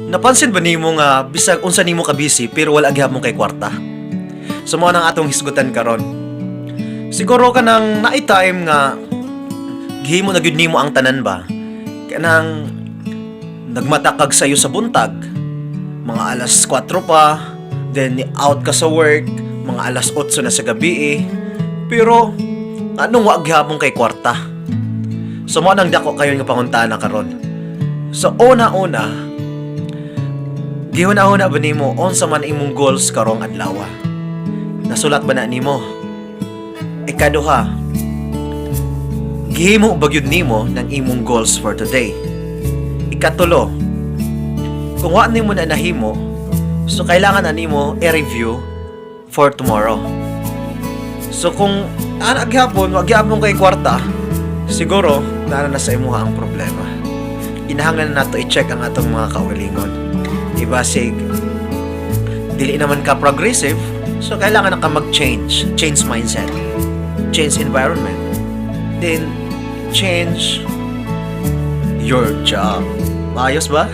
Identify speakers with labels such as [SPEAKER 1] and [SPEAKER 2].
[SPEAKER 1] Napansin ba nimo nga bisag unsa nimo ka busy pero wala gyapon kay kwarta? Sumo nang atong hisgutan karon. Siguro ka nang naay time nga gihimo na gyud nimo ang tanan ba? Kanang nagmatakag sayo sa buntag. Mga alas 4 pa, then out ka sa work, mga alas 8 na sa gabi eh. Pero anong wa gyapon kay kwarta? Sumo nang dako kayo nga pangutana karon. So una-una, gihuna-huna ba nimo unsa man imong goals karong adlaw? Nasulat ba na nimo? Ikaduha, gihimo ba gyud nimo ng imong goals for today? Ikatulo, kung wa nimo na nahimo, so kailangan na nimo i-review for tomorrow. So kung ana gyapon, wa gyapon kay kwarta, siguro naa na sa imuha ang problema. Inahanglan na nato i-check ang atong mga kaugalingon. Ibasig dili naman ka progressive, so kailangan na ka mag-change mindset, change environment, then change your job. Maayos ba?